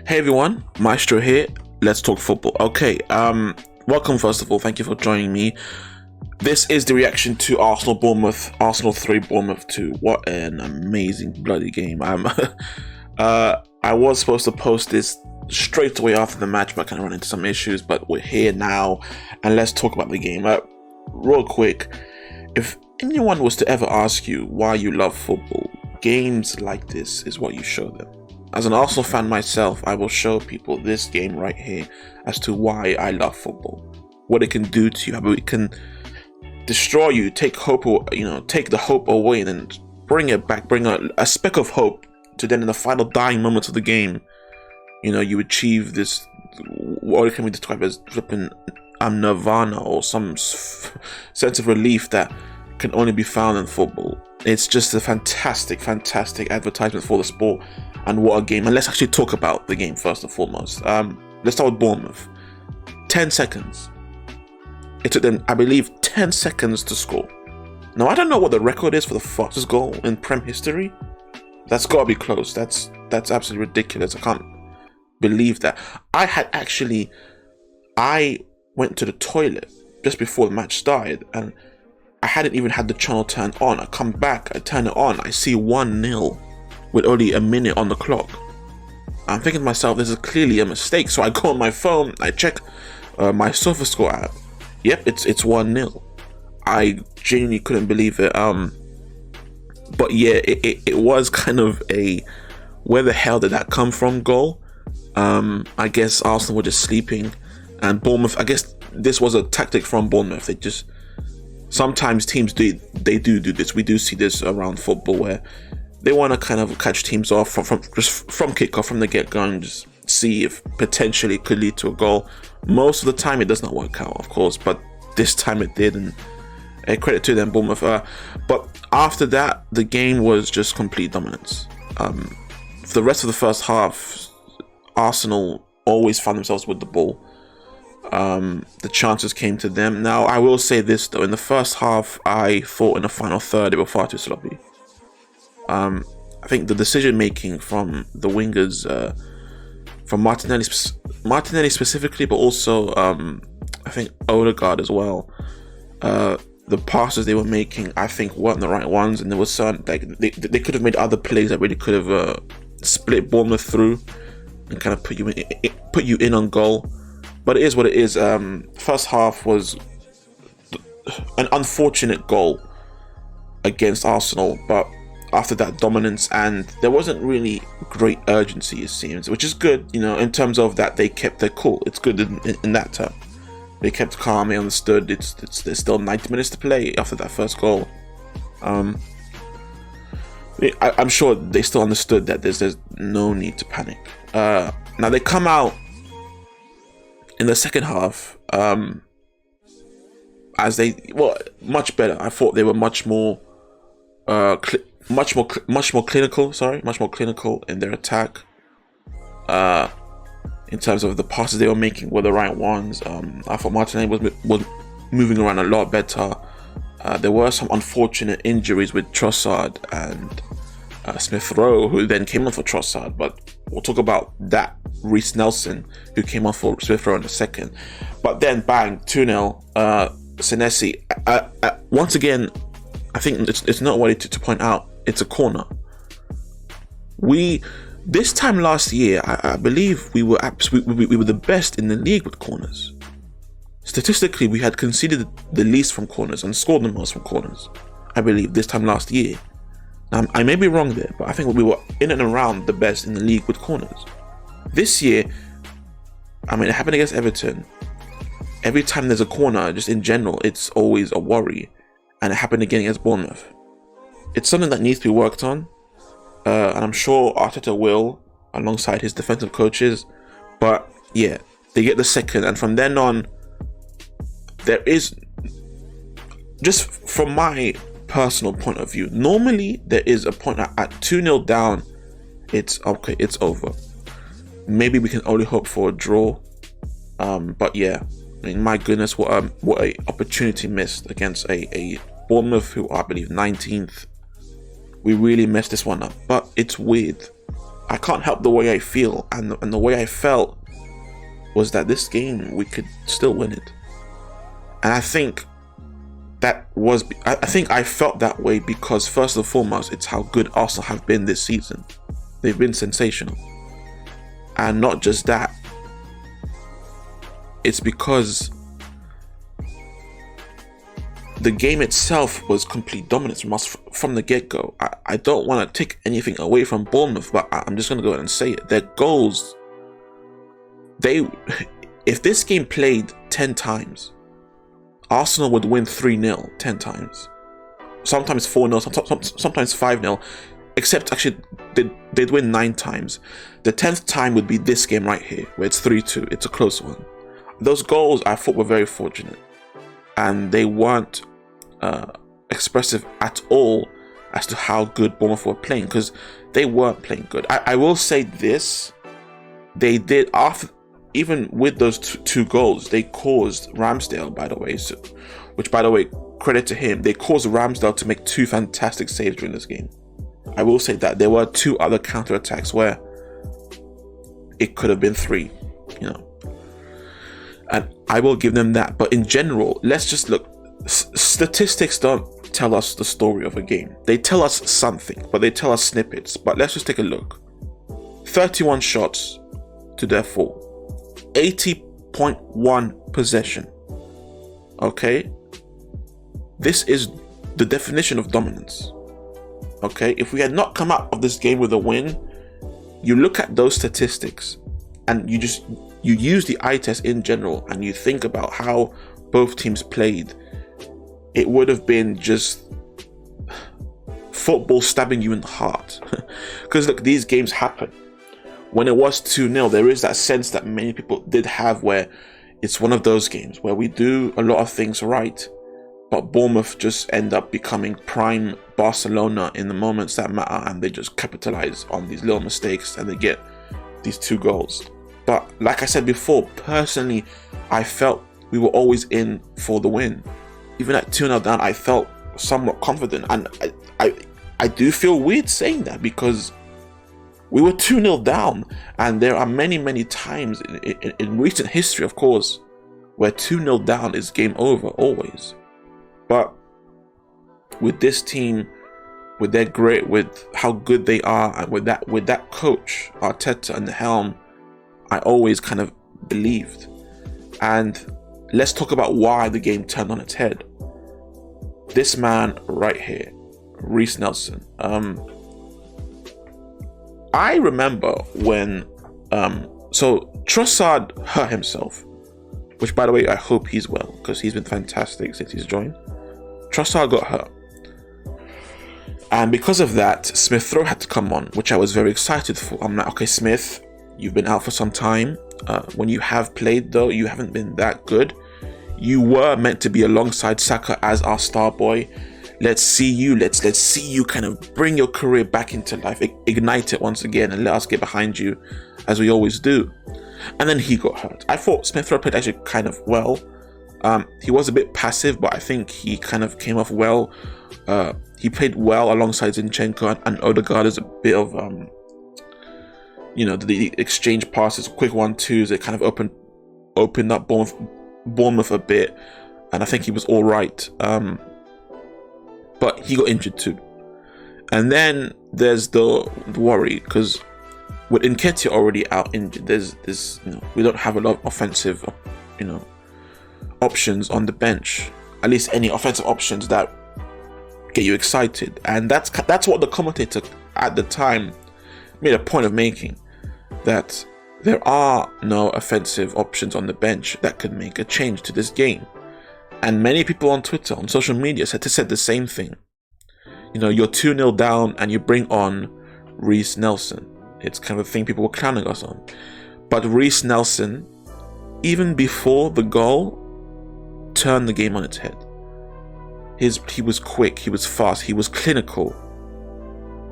Hey everyone, Maestro here. Let's talk football. Okay, welcome first of all. Thank you for joining me. This is the reaction to Arsenal Bournemouth, Arsenal 3, Bournemouth 2. What an amazing bloody game. I was supposed to post this straight away after the match, but I kind of ran into some issues. But we're here now, and let's talk about the game. Real quick, if anyone was to ever ask you why you love football, games like this is what you show them. As an Arsenal fan myself, I will show people this game right here as to why I love football. What it can do to you, how it can destroy you, take the hope away, and then bring it back, bring a speck of hope to then in the final dying moments of the game, you achieve this, what can we describe as flipping nirvana or some sense of relief that can only be found in football. It's just a fantastic advertisement for the sport, and what a game. And let's actually talk about the game first and foremost. Let's start with Bournemouth. 10 seconds. It took them, I believe, 10 seconds to score. Now, I don't know what the record is for the fastest goal in Prem history. That's got to be close. That's absolutely ridiculous. I can't believe that. I went to the toilet just before the match started, and I hadn't even had the channel turned on. I come back, I turn it on, I see 1-0 with only a minute on the clock. I'm thinking to myself, this is clearly a mistake. So I go on my phone, I check my SofaScore app. Yep, it's 1-0. I genuinely couldn't believe it. But yeah, it was kind of a where the hell did that come from goal. I guess Arsenal were just sleeping, and Bournemouth, I guess this was a tactic from Bournemouth. They just, sometimes teams do this. We do see this around football where they want to kind of catch teams off from kickoff, from the get-go, and just see if potentially it could lead to a goal. Most of the time it does not work out, of course, but this time it did, and credit to them, Bournemouth. But after that, the game was just complete dominance. For the rest of the first half, Arsenal always found themselves with the ball. The chances came to them. Now, I will say this though, in the first half, I thought in the final third they were far too sloppy. I think the decision making from the wingers, from Martinelli specifically, but also I think Odegaard as well, the passes they were making, I think, weren't the right ones, and there was certain, like, they could have made other plays that really could have split Bournemouth through and kind of put you in on goal. But it is what it is. First half was an unfortunate goal against Arsenal, but after that dominance, and there wasn't really great urgency, it seems, which is good, in terms of that they kept their cool. It's good in that term. They kept calm, they understood there's still 90 minutes to play after that first goal. I'm sure they still understood that there's no need to panic. Now they come out in the second half, much better. I thought they were much more clinical in their attack. In terms of the passes they were making were the right ones. I thought Martinelli was moving around a lot better. There were some unfortunate injuries with Trossard and Smith Rowe, who then came on for Trossard, but we'll talk about that. Reece Nelson, who came on for Smith Rowe in a second. But then bang, 2-0, Senesi. Once again, I think it's noteworthy to point out, it's a corner. This time last year, I believe we were the best in the league with corners. Statistically, we had conceded the least from corners and scored the most from corners, I believe, this time last year. Now, I may be wrong there, but I think we were in and around the best in the league with corners. This year, it happened against Everton. Every time there's a corner, just in general, it's always a worry. And it happened again against Bournemouth. It's something that needs to be worked on. And I'm sure Arteta will, alongside his defensive coaches. But yeah, they get the second. And from then on, there is, just from my personal point of view, normally there is a point at 2-0 down, it's okay, it's over. Maybe we can only hope for a draw. But yeah, my goodness, what a opportunity missed against a Bournemouth, who are, I believe, 19th. We really messed this one up, but it's weird. I can't help the way I feel, and the way I felt was that this game, we could still win it. And I think I felt that way because first and foremost, it's how good Arsenal have been this season. They've been sensational. And not just that, it's because the game itself was complete dominance from us from the get-go. I don't want to take anything away from Bournemouth, but I'm just going to go ahead and say it. Their goals, if this game played 10 times, Arsenal would win 3-0 10 times. Sometimes 4-0, sometimes 5-0. Except actually, they'd win 9 times. The 10th time would be this game right here, where it's 3-2. It's a close one. Those goals, I thought, were very fortunate. And they weren't expressive at all as to how good Bournemouth were playing, because they weren't playing good. I will say this. They did, even with those two goals, they caused Ramsdale, by the way, which, by the way, credit to him, they caused Ramsdale to make 2 fantastic saves during this game. I will say that there were 2 other counter-attacks where it could have been 3, and I will give them that. But in general, let's just look. Statistics don't tell us the story of a game. They tell us something, but they tell us snippets. But let's just take a look. 31 shots to their 4. 80.1 possession. Okay? This is the definition of dominance. Okay? If we had not come out of this game with a win, you look at those statistics and you use the eye test in general and you think about how both teams played, it would have been just football stabbing you in the heart. Because look, these games happen. When it was 2-0, there is that sense that many people did have where it's one of those games where we do a lot of things right, but Bournemouth just end up becoming prime Barcelona in the moments that matter, and they just capitalize on these little mistakes and they get these 2 goals. But like I said before, personally, I felt we were always in for the win. Even at 2-0 down, I felt somewhat confident, and I do feel weird saying that because we were 2-0 down, and there are many times in recent history, of course, where 2-0 down is game over, always. But with this team, with how good they are, and with that coach, Arteta, and the helm, I always kind of believed. And let's talk about why the game turned on its head. This man right here, Reiss Nelson. I remember when so Trossard hurt himself, which, by the way, I hope he's well because he's been fantastic since he's joined. Trossard got hurt, and because of that, Smith Rowe had to come on, which I was very excited for. I'm like, okay, Smith, you've been out for some time. When you have played, though, you haven't been that good. You were meant to be alongside Saka as our star boy. Let's see you. Let's see you kind of bring your career back into life, ignite it once again, and let us get behind you, as we always do. And then he got hurt. I thought Smith Rowe played actually kind of well. He was a bit passive, but I think he kind of came off well. He played well alongside Zinchenko, and Odegaard is a bit of the exchange passes, quick 1-2s. It kind of opened up Bournemouth a bit, and I think he was all right. But he got injured too. And then there's the worry, because with Nketiah already out injured, there's we don't have a lot of offensive options on the bench, at least any offensive options that get you excited. And that's what the commentator at the time made a point of making, that there are no offensive options on the bench that could make a change to this game. And many people on Twitter, on social media, said the same thing. You're 2-0 down and you bring on Reiss Nelson. It's kind of a thing people were clowning us on. But Reiss Nelson, even before the goal, turned the game on its head. He was quick, he was fast, he was clinical.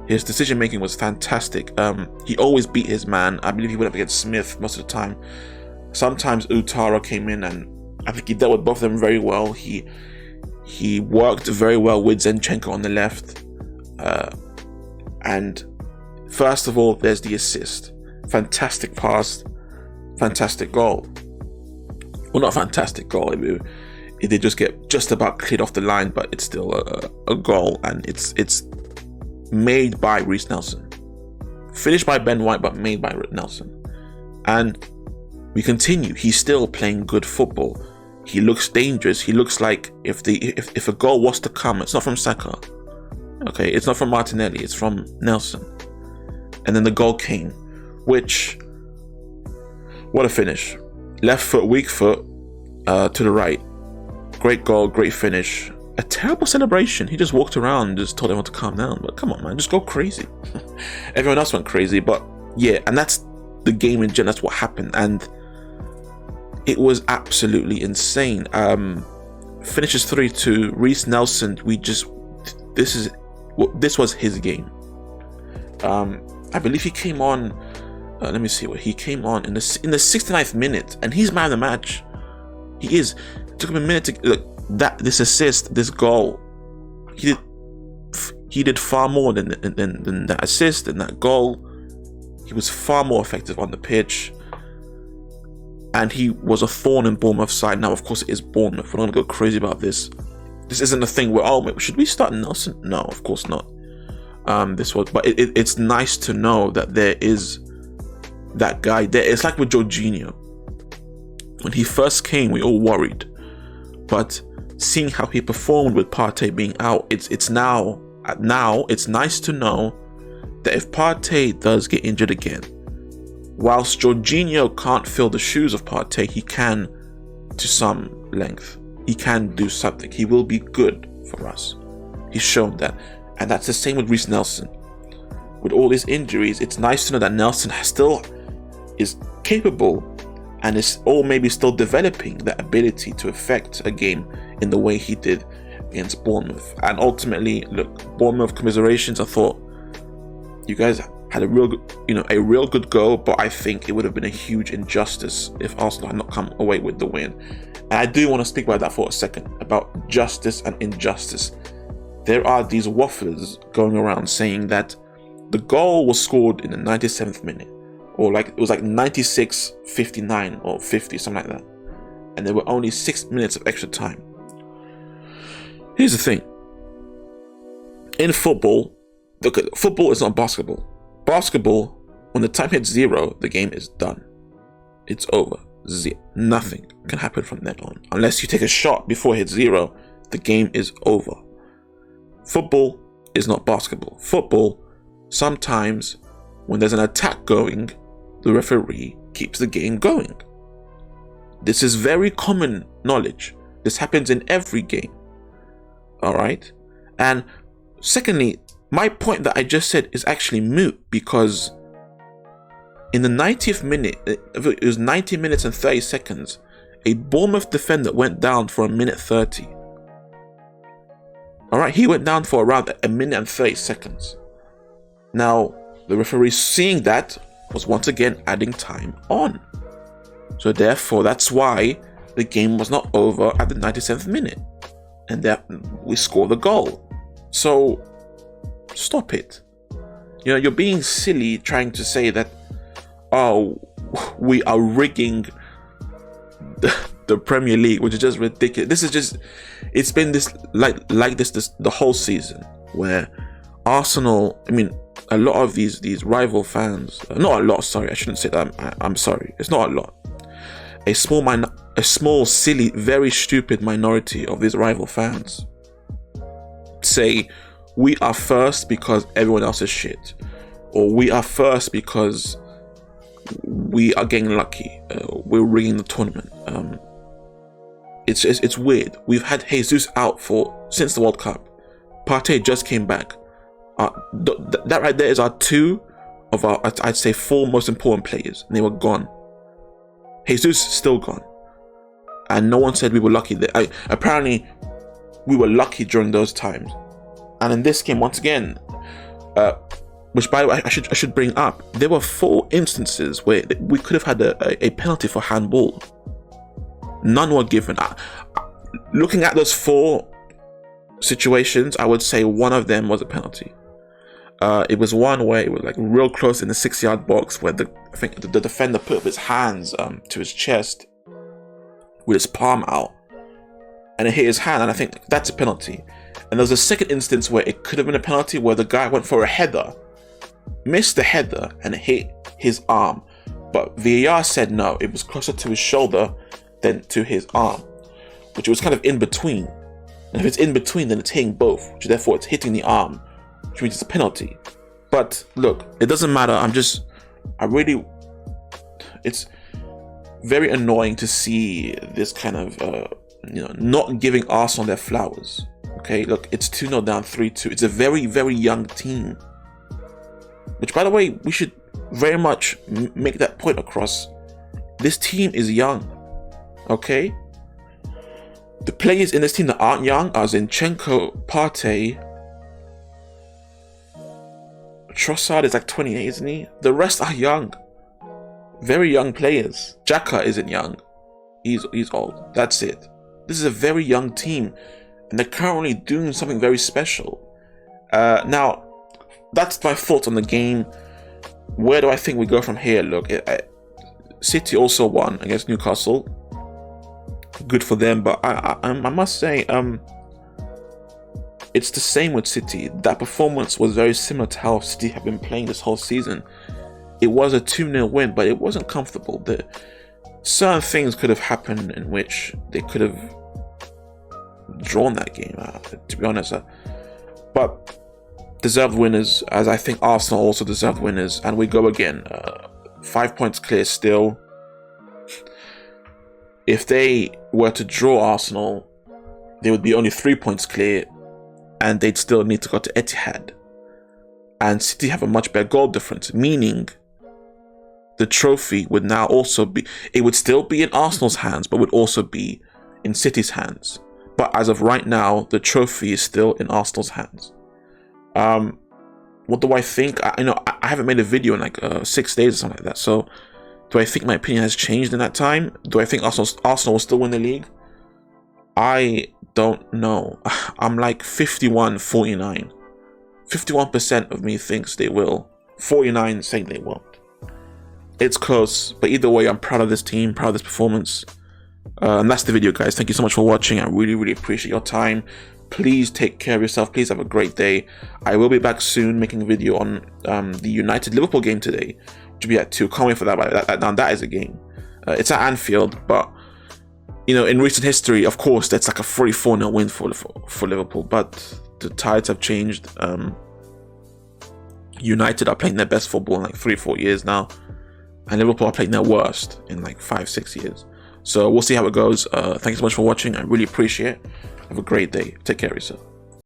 His decision making was fantastic. He always beat his man. I believe he went up against Smith most of the time. Sometimes Ouattara came in, and I think he dealt with both of them very well. He worked very well with Zinchenko on the left, and First of all, there's the assist. Fantastic pass, fantastic goal. Well, not a fantastic goal. It did just get just about cleared off the line, but it's still a goal, and it's made by Reiss Nelson. Finished by Ben White, but made by Nelson. And we continue. He's still playing good football. He looks dangerous. He looks like if a goal was to come, it's not from Saka. Okay, it's not from Martinelli, it's from Nelson. And then the goal came, which, what a finish. Left foot, weak foot, to the right. Great goal, great finish. A terrible celebration. He just walked around and just told everyone to calm down. But come on, man, just go crazy. Everyone else went crazy, but yeah, and that's the game in general. That's what happened, and it was absolutely insane. Finishes 3-2. Reiss Nelson. This was his game. I believe he came on. Let me see what he came on in the 69th minute, and he's man of the match. He is. It took him a minute to look. This assist, this goal, he did far more than that assist and that goal. He was far more effective on the pitch, and he was a thorn in Bournemouth's side. Now, of course, it is Bournemouth. We're not gonna go crazy about this. This isn't a thing where, should we start Nelson? No, of course not. But it's nice to know that there is that guy there. It's like with Jorginho. When he first came, we all worried, but seeing how he performed with Partey being out, it's now it's nice to know that if Partey does get injured again, whilst Jorginho can't fill the shoes of Partey, he can to some length. He can do something. He will be good for us. He's shown that. And that's the same with Reiss Nelson. With all his injuries, it's nice to know that Nelson still is capable and is maybe still developing that ability to affect a game in the way he did against Bournemouth. And ultimately, look, Bournemouth, commiserations. I thought you guys had a real good go, but I think it would have been a huge injustice if Arsenal had not come away with the win. And I do want to speak about that for a second, about justice and injustice. There are these wafflers going around saying that the goal was scored in the 97th minute, or it was 96, 59 or 50, something like that, and there were only 6 minutes of extra time. Here's the thing. In football, look, football is not basketball. Basketball, when the time hits 0, the game is done. It's over. Nothing can happen from then on. Unless you take a shot before it hits 0, the game is over. Football is not basketball. Football, sometimes when there's an attack going, the referee keeps the game going. This is very common knowledge. This happens in every game. Alright? And secondly, my point that I just said is actually moot, because in the 90th minute, it was 90 minutes and 30 seconds, a Bournemouth defender went down for 1:30. Alright, he went down for around 1:30 seconds. Now, the referee, seeing that, was once again adding time on. So therefore, that's why the game was not over at the 97th minute. And that we score the goal. So, stop it. You're being silly trying to say that, we are rigging the Premier League, which is just ridiculous. This is just, it's been this like this the whole season, where Arsenal, a lot of these rival fans, not a lot, sorry, I shouldn't say that, I'm sorry, it's not a lot. A small, silly, very stupid minority of these rival fans say we are first because everyone else is shit, or we are first because we are getting lucky, we're rigging the tournament. It's weird. We've had Jesus out since the World Cup. Partey just came back. That right there is our two of our, I'd say, 4 most important players, and they were gone. Jesus still gone, and no one said we were lucky. Apparently, we were lucky during those times. And in this game, once again, which by the way I should bring up, there were 4 instances where we could have had a penalty for handball. None were given. Looking at those 4 situations, I would say one of them was a penalty. It was one where it was like real close in the 6-yard box where I think the defender put up his hands to his chest with his palm out, and it hit his hand, and I think that's a penalty. And there was a second instance where it could have been a penalty where the guy went for a header, missed the header, and it hit his arm. But VAR said no, it was closer to his shoulder than to his arm, which was kind of in between. And if it's in between, then it's hitting both, which therefore it's hitting the arm, which means it's a penalty. But look, it doesn't matter. It's very annoying to see this kind of, not giving Arsenal their flowers. Okay, look, it's 2-0 down, 3-2. It's a very, very young team. Which, by the way, we should very much make that point across. This team is young. Okay? The players in this team that aren't young are Zinchenko, Partey. Trossard is like 28, isn't he? The rest are young. Very young players. Xhaka isn't young. He's old. That's it. This is a very young team, and they're currently doing something very special. Now, that's my thoughts on the game. Where do I think we go from here? Look, City also won against Newcastle. Good for them, but I must say, it's the same with City. That performance was very similar to how City have been playing this whole season. It was a 2-0 win, but it wasn't comfortable. Certain things could have happened in which they could have drawn that game, to be honest. But deserved winners, as I think Arsenal also deserved winners. And we go again. 5 points clear still. If they were to draw Arsenal, they would be only 3 points clear, and they'd still need to go to Etihad. And City have a much better goal difference, meaning the trophy would now also be, it would still be in Arsenal's hands, but would also be in City's hands. But as of right now, the trophy is still in Arsenal's hands. What do I think? I haven't made a video in like 6 days or something like that. So, do I think my opinion has changed in that time? Do I think Arsenal will still win the league? I don't know. I'm like 51-49. 51% of me thinks they will. 49 saying they won't. It's close, but either way, I'm proud of this team, proud of this performance. And that's the video, guys. Thank you so much for watching. I really, really appreciate your time. Please take care of yourself. Please have a great day. I will be back soon making a video on the United-Liverpool game today, which will be at 2. Can't wait for that. Now that is a game. It's at Anfield, but in recent history, of course, that's like a 3-4-0 win for Liverpool. But the tides have changed. United are playing their best football in like 3-4 years now, and Liverpool are playing their worst in like 5-6 years. So we'll see how it goes. Thank you so much for watching. I really appreciate it. Have a great day. Take care of yourself.